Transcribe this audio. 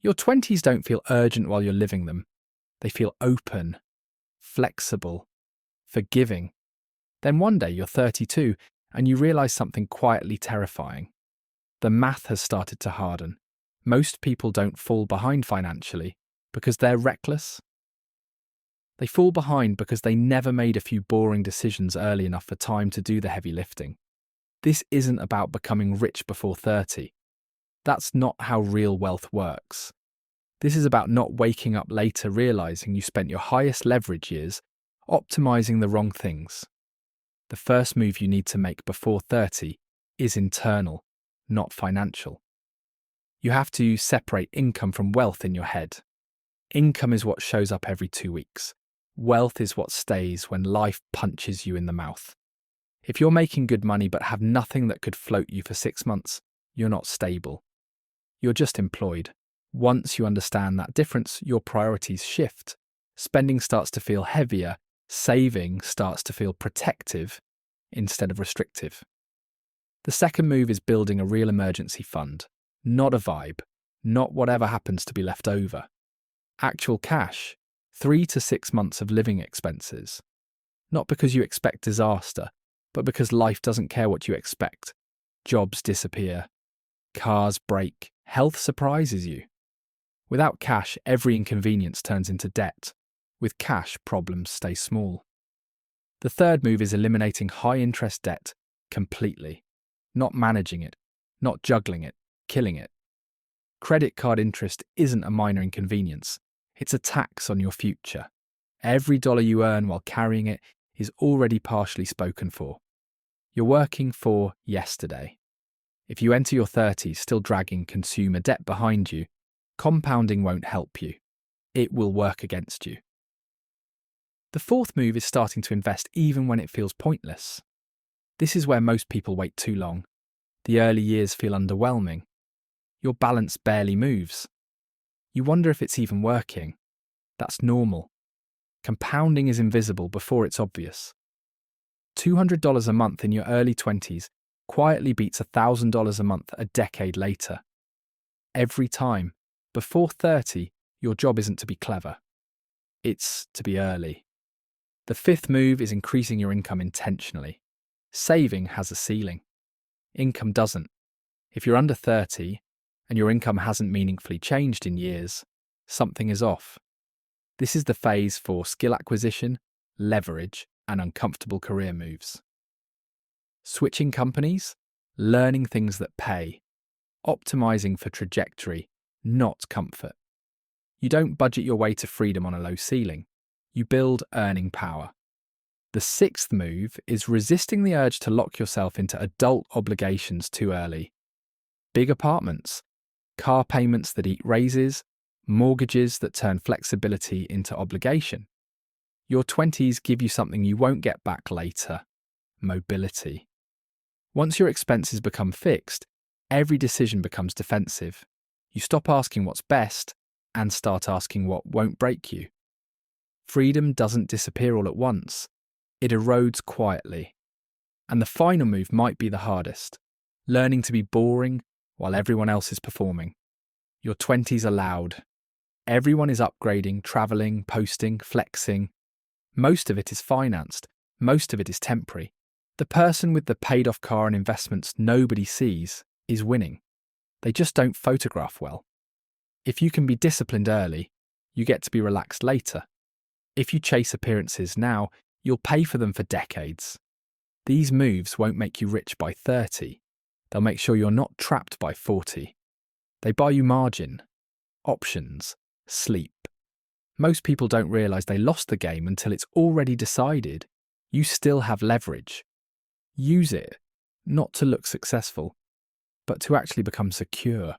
Your 20s don't feel urgent while you're living them. They feel open, flexible, forgiving. Then one day you're 32 and you realize something quietly terrifying. The math has started to harden. Most people don't fall behind financially because they're reckless. They fall behind because they never made a few boring decisions early enough for time to do the heavy lifting. This isn't about becoming rich before 30. That's not how real wealth works. This is about not waking up later realizing you spent your highest leverage years optimizing the wrong things. The first move you need to make before 30 is internal, not financial. You have to separate income from wealth in your head. Income is what shows up every 2 weeks. Wealth is what stays when life punches you in the mouth. If you're making good money but have nothing that could float you for 6 months, you're not stable. You're just employed. Once you understand that difference, your priorities shift. Spending starts to feel heavier. Saving starts to feel protective instead of restrictive. The second move is building a real emergency fund, not a vibe, not whatever happens to be left over. Actual cash, 3 to 6 months of living expenses. Not because you expect disaster, but because life doesn't care what you expect. Jobs disappear. Cars break. Health surprises you. Without cash, every inconvenience turns into debt. With cash, problems stay small. The third move is eliminating high-interest debt completely. Not managing it, not juggling it, killing it. Credit card interest isn't a minor inconvenience. It's a tax on your future. Every dollar you earn while carrying it is already partially spoken for. You're working for yesterday. If you enter your 30s still dragging consumer debt behind you, compounding won't help you. It will work against you. The fourth move is starting to invest even when it feels pointless. This is where most people wait too long. The early years feel underwhelming. Your balance barely moves. You wonder if it's even working. That's normal. Compounding is invisible before it's obvious. $200 a month in your early 20s quietly beats $1,000 a month a decade later. Every time. Before 30, your job isn't to be clever. It's to be early. The fifth move is increasing your income intentionally. Saving has a ceiling. Income doesn't. If you're under 30 and your income hasn't meaningfully changed in years, something is off. This is the phase for skill acquisition, leverage, and uncomfortable career moves. Switching companies, learning things that pay, optimizing for trajectory, not comfort. You don't budget your way to freedom on a low ceiling. You build earning power. The sixth move is resisting the urge to lock yourself into adult obligations too early. Big apartments, car payments that eat raises, mortgages that turn flexibility into obligation. Your 20s give you something you won't get back later: mobility. Once your expenses become fixed, every decision becomes defensive. You stop asking what's best and start asking what won't break you. Freedom doesn't disappear all at once. It erodes quietly. And the final move might be the hardest: learning to be boring while everyone else is performing. Your 20s are loud. Everyone is upgrading, travelling, posting, flexing. Most of it is financed. Most of it is temporary. The person with the paid-off car and investments nobody sees is winning. They just don't photograph well. If you can be disciplined early, you get to be relaxed later. If you chase appearances now, you'll pay for them for decades. These moves won't make you rich by 30. They'll make sure you're not trapped by 40. They buy you margin, options, sleep. Most people don't realise they lost the game until it's already decided. You still have leverage. Use it, not to look successful, but to actually become secure.